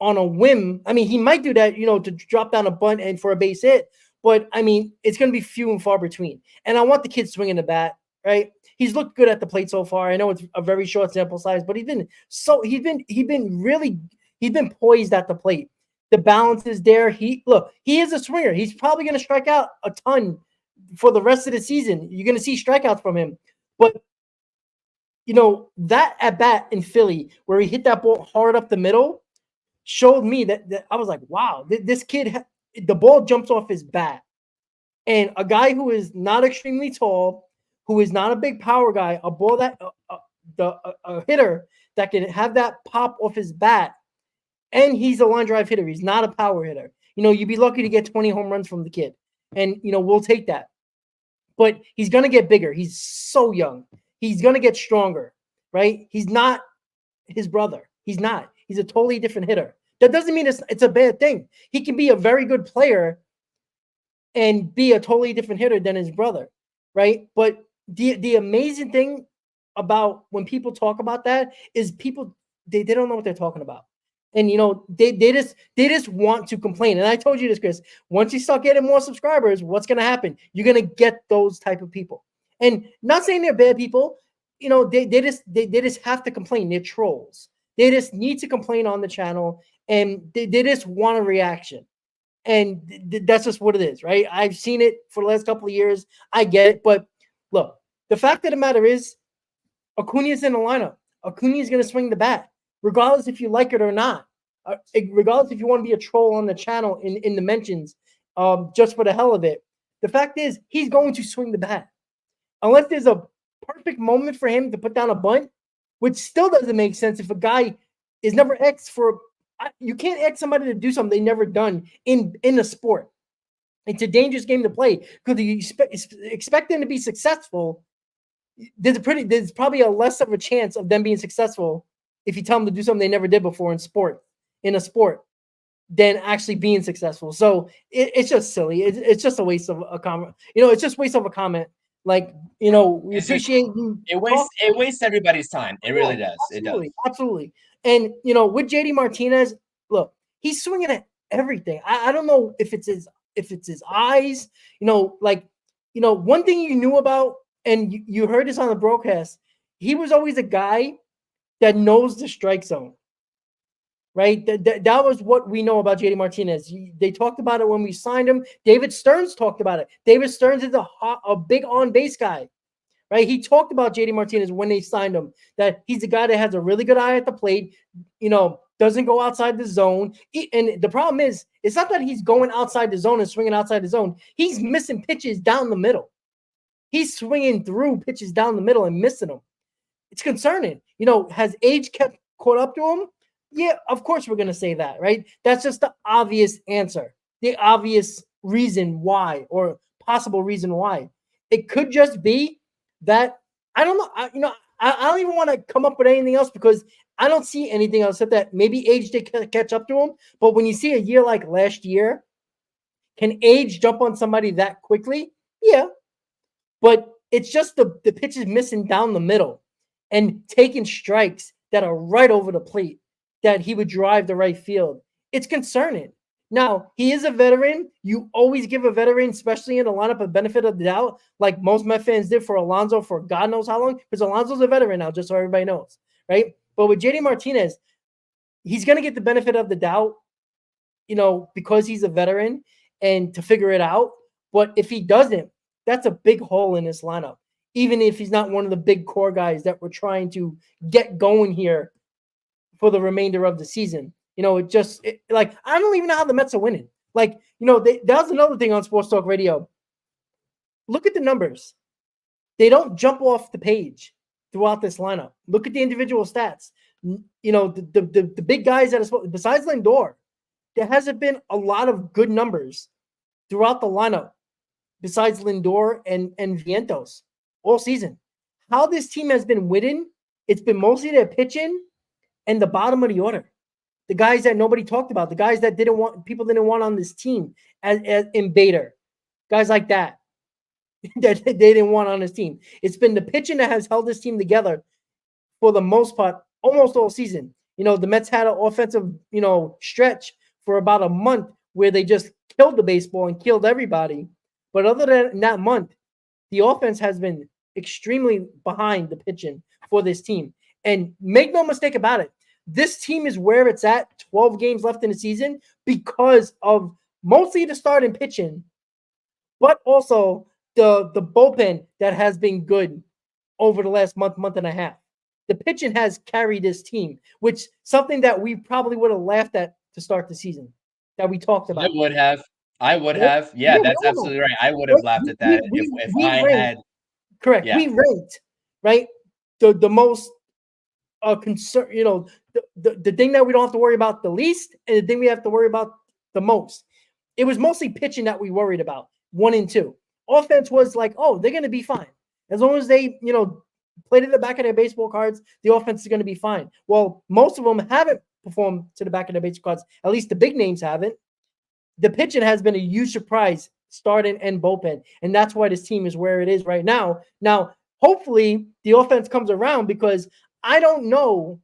on a whim. I mean, he might do that, to drop down a bunt and for a base hit, but I mean, it's going to be few and far between. And I want the kid swinging the bat, right? He's looked good at the plate so far. I know it's a very short sample size, but he's been poised at the plate. The balance is there. He is a swinger. He's probably going to strike out a ton for the rest of the season. You're going to see strikeouts from him. But, that at bat in Philly where he hit that ball hard up the middle showed me that I was like, wow, this kid, the ball jumps off his bat. And a guy who is not extremely tall, who is not a big power guy, a ball that a hitter that can have that pop off his bat. And he's a line drive hitter. He's not a power hitter. You'd be lucky to get 20 home runs from the kid. And, we'll take that. But he's going to get bigger. He's so young. He's going to get stronger, right? He's not his brother. He's not. He's a totally different hitter. That doesn't mean it's a bad thing. He can be a very good player and be a totally different hitter than his brother, right? But the amazing thing about when people talk about that is people, they don't know what they're talking about. And, they just want to complain. And I told you this, Chris, once you start getting more subscribers, what's going to happen? You're going to get those type of people. And not saying they're bad people, they just have to complain. They're trolls. They just need to complain on the channel, and they just want a reaction. And that's just what it is, right? I've seen it for the last couple of years. I get it. But look, The fact of the matter is, Acuna's in the lineup. Acuna's going to swing the bat, regardless if you like it or not. Regardless if you want to be a troll on the channel in the mentions, just for the hell of it. The fact is, he's going to swing the bat. Unless there's a perfect moment for him to put down a bunt, which still doesn't make sense if a guy is never X for – you can't X somebody to do something they never done in a sport. It's a dangerous game to play because you expect them to be successful. There's probably a less of a chance of them being successful if you tell them to do something they never did before in a sport than actually being successful. So it's just silly. It's just a waste of a comment. It's just a waste of a comment. Like, we appreciate you. It wastes everybody's time. It really does. Absolutely, it does. Absolutely. And, with JD Martinez, look, he's swinging at everything. I don't know if it's his eyes, one thing you knew about, and you heard this on the broadcast, he was always a guy that knows the strike zone, right? That was what we know about JD Martinez. They talked about it when we signed him. David Stearns talked about it. David Stearns is a big on-base guy, right? He talked about JD Martinez when they signed him, that he's a guy that has a really good eye at the plate, doesn't go outside the zone. And the problem is, it's not that he's going outside the zone and swinging outside the zone. He's missing pitches down the middle. He's swinging through pitches down the middle and missing them. It's concerning. Has age caught up to him? Yeah, of course we're going to say that, right? That's just the obvious answer, the obvious reason why, or possible reason why. It could just be that, I don't know. I don't even want to come up with anything else because I don't see anything else except that maybe age did catch up to him. But when you see a year like last year, can age jump on somebody that quickly? Yeah. But it's just the pitches missing down the middle and taking strikes that are right over the plate that he would drive the right field. It's concerning. Now, he is a veteran. You always give a veteran, especially in a lineup, a benefit of the doubt, like most Met fans did for Alonso for God knows how long, because Alonso's a veteran now, just so everybody knows, right? But with JD Martinez, he's going to get the benefit of the doubt, because he's a veteran and to figure it out. But if he doesn't, that's a big hole in this lineup, even if he's not one of the big core guys that we're trying to get going here for the remainder of the season. I don't even know how the Mets are winning. That was another thing on Sports Talk Radio. Look at the numbers. They don't jump off the page throughout this lineup. Look at the individual stats. The big guys that are, besides Lindor, there hasn't been a lot of good numbers throughout the lineup besides Lindor and Vientos all season. How this team has been winning, it's been mostly their pitching and the bottom of the order. The guys that nobody talked about, the guys that people didn't want on this team, as in Bader, guys like that they didn't want on this team. It's been the pitching that has held this team together for the most part, almost all season. The Mets had an offensive, stretch for about a month where they just killed the baseball and killed everybody. But other than that month, the offense has been extremely behind the pitching for this team. And make no mistake about it, this team is where it's at, 12 games left in the season, because of mostly the starting pitching, but also the bullpen that has been good over the last month and a half. The pitching has carried this team, which something that we probably would have laughed at to start the season, that we talked about. I would have. Yeah, that's absolutely right. I would have laughed at that if I had. Correct. Yeah. We ranked, right, the most concern, the thing that we don't have to worry about the least and the thing we have to worry about the most. It was mostly pitching that we worried about, 1 and 2. Offense was like, oh, they're going to be fine. As long as they, played in the back of their baseball cards, the offense is going to be fine. Well, most of them haven't performed to the back of their baseball cards. At least the big names haven't. The pitching has been a huge surprise, starting and bullpen. And that's why this team is where it is right now. Now, hopefully the offense comes around, because I don't know,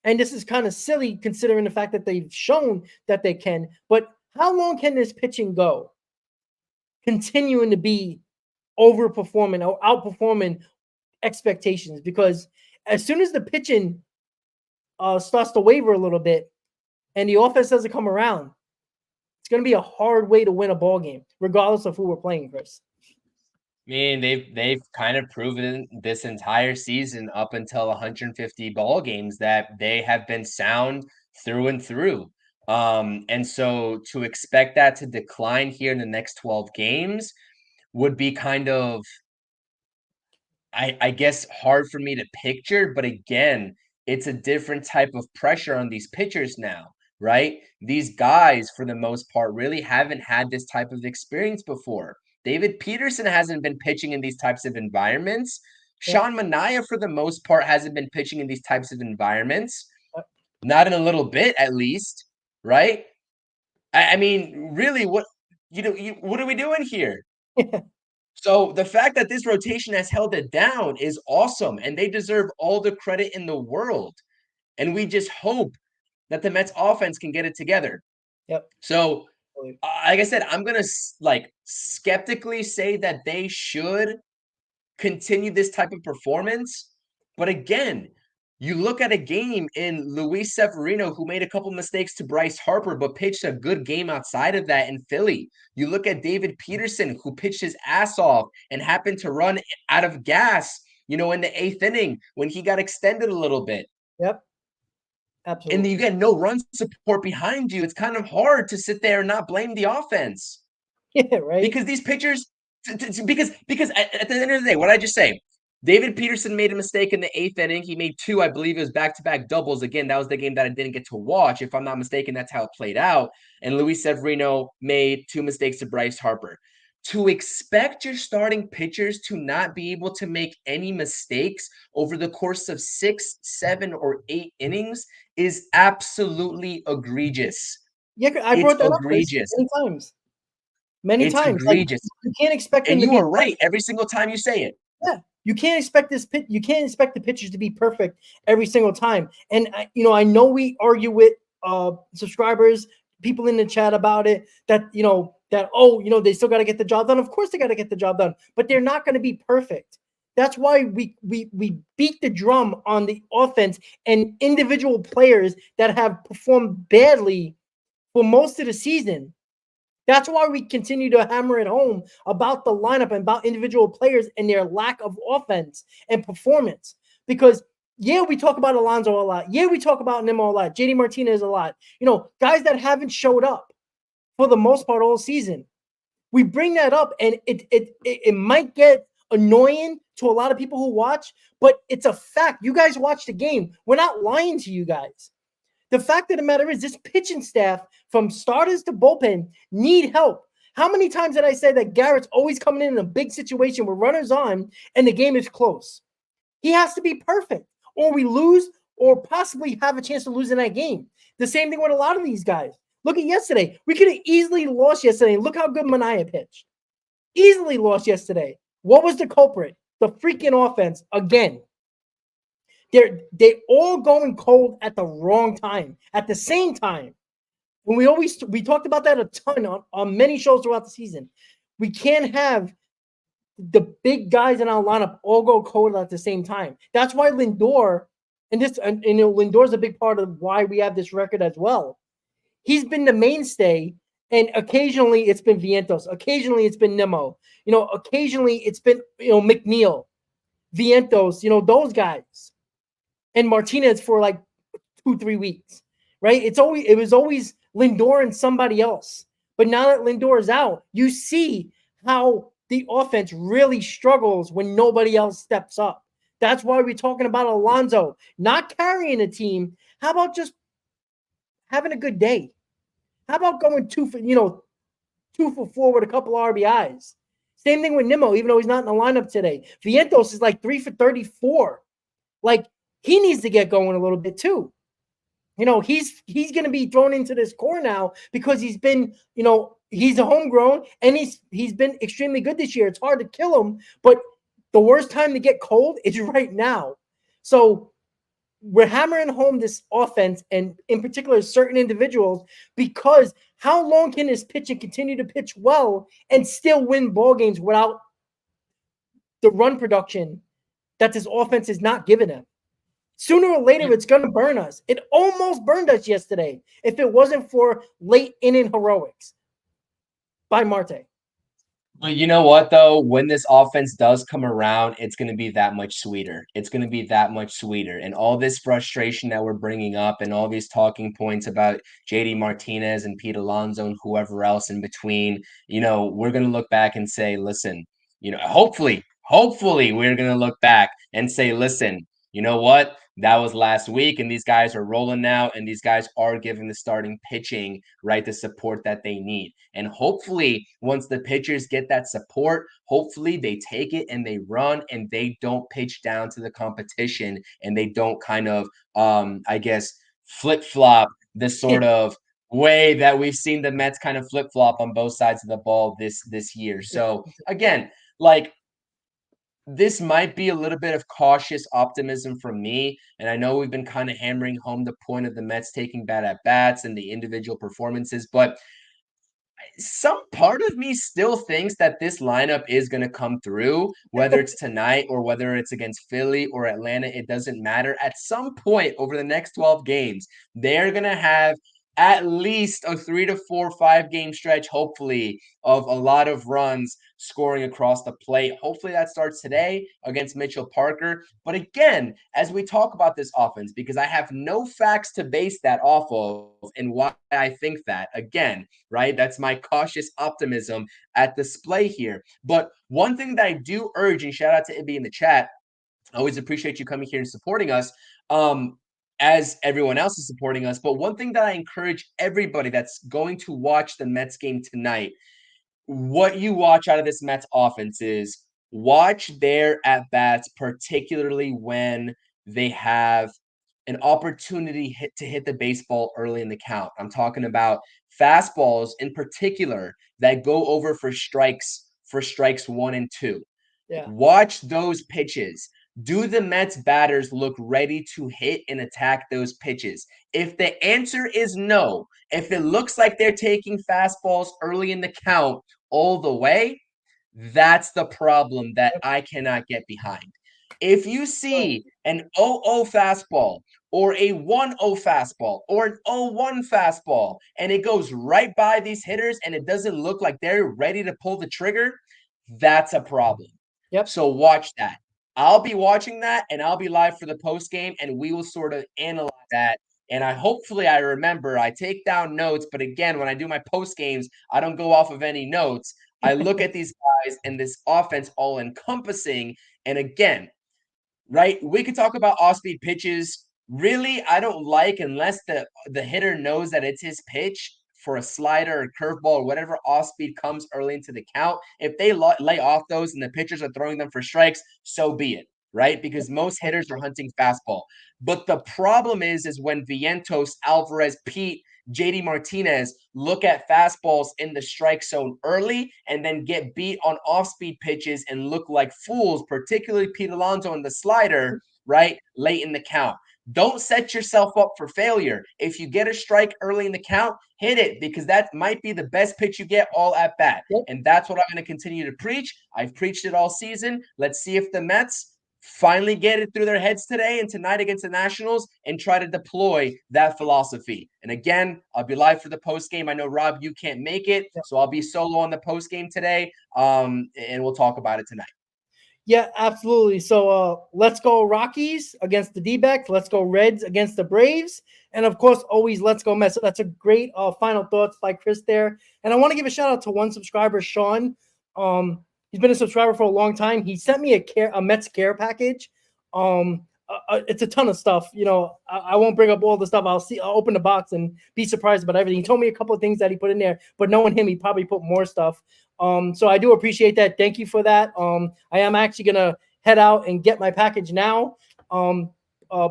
and this is kind of silly considering the fact that they've shown that they can, but how long can this pitching go? Continuing to be overperforming or outperforming expectations, because as soon as the pitching starts to waver a little bit and the offense doesn't come around, it's going to be a hard way to win a ball game, regardless of who we're playing, Chris. mean, they've kind of proven this entire season up until 150 ball games that they have been sound through and through. And so to expect that to decline here in the next 12 games would be kind of, I guess, hard for me to picture. But again, it's a different type of pressure on these pitchers now, right? These guys, for the most part, really haven't had this type of experience before. David Peterson hasn't been pitching in these types of environments. Yep. Sean Manaea, for the most part, hasn't been pitching in these types of environments. Yep. Not in a little bit, at least, right? I mean, really, what are we doing here? So the fact that this rotation has held it down is awesome, and they deserve all the credit in the world. And we just hope that the Mets offense can get it together. Yep. So, like I said, I'm gonna skeptically say that they should continue this type of performance. But again, you look at a game in Luis Severino, who made a couple mistakes to Bryce Harper, but pitched a good game outside of that in Philly. You look at David Peterson, who pitched his ass off and happened to run out of gas, in the eighth inning when he got extended a little bit. Yep. Absolutely. And you get no run support behind you. It's kind of hard to sit there and not blame the offense. Yeah, right. Because these pitchers, because at the end of the day, what I just say, David Peterson made a mistake in the eighth inning. He made two, I believe it was back-to-back doubles. Again, that was the game that I didn't get to watch. If I'm not mistaken, that's how it played out. And Luis Severino made two mistakes to Bryce Harper. To expect your starting pitchers to not be able to make any mistakes over the course of 6, 7, or 8 innings is absolutely egregious. Yeah, I brought that up many times. Many It's times. egregious. Like, you can't expect them and to you be are right every single time you say it. Yeah, you can't expect you can't expect the pitchers to be perfect every single time. And I know we argue with subscribers, people in the chat about it, that they still got to get the job done. Of course they got to get the job done, but they're not going to be perfect. That's why we beat the drum on the offense and individual players that have performed badly for most of the season. That's why we continue to hammer it home about the lineup and about individual players and their lack of offense and performance. Because, yeah, we talk about Alonso a lot. Yeah, we talk about Nimmo a lot. JD Martinez a lot. Guys that haven't showed up for the most part all season. We bring that up, and it might get annoying to a lot of people who watch, but it's a fact. You guys watch the game. We're not lying to you guys. The fact of the matter is this pitching staff, from starters to bullpen, need help. How many times did I say that Garrett's always coming in a big situation with runners on and the game is close? He has to be perfect, or we lose, or possibly have a chance to lose in that game. The same thing with a lot of these guys. Look at yesterday. We could have easily lost yesterday. Look how good Manaea pitched. Easily lost yesterday. What was the culprit? The freaking offense again. They all going cold at the wrong time, at the same time. And we talked about that a ton on many shows throughout the season. We can't have the big guys in our lineup all go cold at the same time. That's why Lindor, and Lindor's a big part of why we have this record as well. He's been the mainstay, and occasionally it's been Vientos. Occasionally it's been Nimmo. Occasionally it's been McNeil, Vientos. Those guys. And Martinez for like 2-3 weeks, right? It was always Lindor and somebody else. But now that Lindor is out, you see how the offense really struggles when nobody else steps up. That's why we're talking about Alonso not carrying a team. How about just having a good day? How about going 2 for 4 with a couple RBIs? Same thing with Nimmo, even though he's not in the lineup today. Vientos is like 3 for 34. Like, he needs to get going a little bit too. He's going to be thrown into this core now because he's been, he's a homegrown and he's been extremely good this year. It's hard to kill him, but the worst time to get cold is right now. So we're hammering home this offense, and in particular certain individuals, because how long can this pitcher continue to pitch well and still win ball games without the run production that this offense is not giving them? Sooner or later, it's going to burn us. It almost burned us yesterday if it wasn't for late inning heroics by Marte. But you know what, though? When this offense does come around, it's going to be that much sweeter. It's going to be that much sweeter. And all this frustration that we're bringing up and all these talking points about JD Martinez and Pete Alonso and whoever else in between, we're going to look back and say, listen, hopefully we're going to look back and say, listen, you know what? That was last week, and these guys are rolling now, and these guys are giving the starting pitching, right, the support that they need. And hopefully, once the pitchers get that support, hopefully they take it and they run and they don't pitch down to the competition and they don't kind of, I guess, flip flop this sort of way that we've seen the Mets kind of flip flop on both sides of the ball this year. So again, like this might be a little bit of cautious optimism from me. And I know we've been kind of hammering home the point of the Mets taking bad at bats and the individual performances, but some part of me still thinks that this lineup is going to come through, whether it's tonight or whether it's against Philly or Atlanta. It doesn't matter. At some point over the next 12 games, they're going to have at least a 3 to 4, 5 game stretch, hopefully, of a lot of runs scoring across the plate. Hopefully that starts today against Mitchell Parker. But again, as we talk about this offense, because I have no facts to base that off of and why I think that, again, right? That's my cautious optimism at display here. But one thing that I do urge, and shout out to Ibby in the chat, I always appreciate you coming here and supporting us. As everyone else is supporting us. But one thing that I encourage everybody that's going to watch the Mets game tonight, what you watch out of this Mets offense is watch their at-bats, particularly when they have an opportunity to hit the baseball early in the count. I'm talking about fastballs in particular that go over for strikes 1 and 2. Yeah. Watch those pitches. Do the Mets batters look ready to hit and attack those pitches? If the answer is no, if it looks like they're taking fastballs early in the count all the way, that's the problem that I cannot get behind. If you see an 0-0 fastball or a 1-0 fastball or an 0-1 fastball and it goes right by these hitters and it doesn't look like they're ready to pull the trigger, that's a problem. Yep. So watch that. I'll be watching that and I'll be live for the post game and we will sort of analyze that. And hopefully I remember, I take down notes, but again, when I do my post games, I don't go off of any notes. I look at these guys and this offense all encompassing. And again, right, we could talk about off-speed pitches. Really, I don't like unless the hitter knows that it's his pitch for a slider or curveball or whatever off-speed comes early into the count. If they lay off those and the pitchers are throwing them for strikes, so be it, right? Because most hitters are hunting fastball. But the problem is when Vientos, Alvarez, Pete, JD Martinez look at fastballs in the strike zone early and then get beat on off-speed pitches and look like fools, particularly Pete Alonso in the slider, right, late in the count. Don't set yourself up for failure. If you get a strike early in the count, hit it because that might be the best pitch you get all at bat. Yep. And that's what I'm going to continue to preach. I've preached it all season. Let's see if the Mets finally get it through their heads today and tonight against the Nationals and try to deploy that philosophy. And again, I'll be live for the post game. I know, Rob, you can't make it, so I'll be solo on the post game today, and we'll talk about it tonight. Yeah, absolutely. So let's go Rockies against the D-backs. Let's go Reds against the Braves. And, of course, always let's go Mets. So that's a great final thoughts by Chris there. And I want to give a shout-out to one subscriber, Sean. He's been a subscriber for a long time. He sent me a Mets care package. It's a ton of stuff. I won't bring up all the stuff. I'll open the box and be surprised about everything. He told me a couple of things that he put in there, but knowing him, he probably put more stuff. So I do appreciate that. Thank you for that. I am actually gonna head out and get my package now,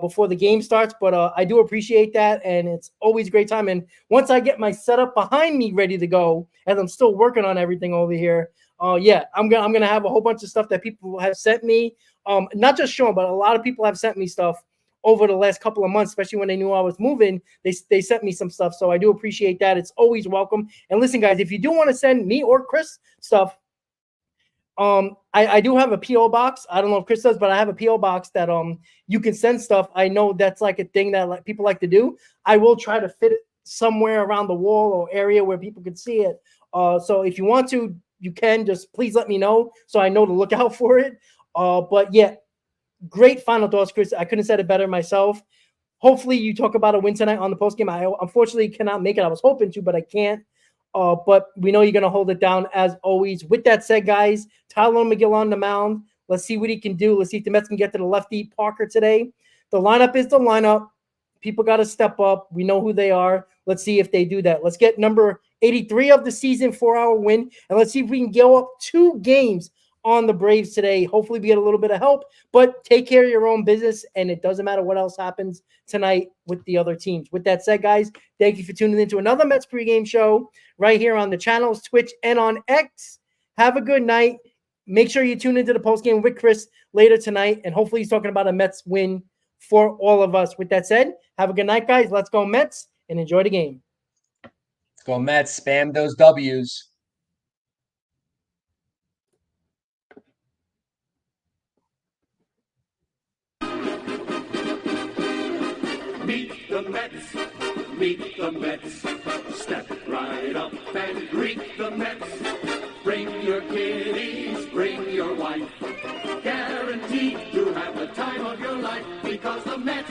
before the game starts. But I do appreciate that, and it's always a great time. And once I get my setup behind me ready to go, as I'm still working on everything over here, I'm gonna have a whole bunch of stuff that people have sent me. Not just Sean, but a lot of people have sent me stuff over the last couple of months, especially when they knew I was moving. They sent me some stuff, so I do appreciate that. It's always welcome. And listen, guys, if you do want to send me or Chris stuff, I do have a PO box. I don't know if Chris does, but I have a PO box that you can send stuff. I know that's like a thing that people like to do. I will try to fit it somewhere around the wall or area where people can see it. So if you want to you can, just please let me know so I know to look out for it. But yeah, great final thoughts, Chris. I couldn't have said it better myself. Hopefully you talk about a win tonight on the postgame. I unfortunately cannot make it. I was hoping to, but I can't. But we know you're going to hold it down as always. With that said, guys, Tylor Megill on the mound. Let's see what he can do. Let's see if the Mets can get to the lefty Parker today. The lineup is the lineup. People got to step up. We know who they are. Let's see if they do that. Let's get number 83 of the season, 4-hour win. And let's see if we can go up 2 games on the Braves today. Hopefully we get a little bit of help, but take care of your own business, and it doesn't matter what else happens tonight with the other teams. With that said, guys, thank you for tuning in to another Mets pregame show right here on the channels, Twitch, and on X. Have a good night. Make sure you tune into the postgame with Chris later tonight, and hopefully he's talking about a Mets win for all of us. With that said, have a good night, guys. Let's go Mets, and enjoy the game. Let's go Mets. Spam those W's. Meet the Mets, meet the Mets. Step right up and greet the Mets. Bring your kiddies, bring your wife. Guaranteed to have the time of your life because the Mets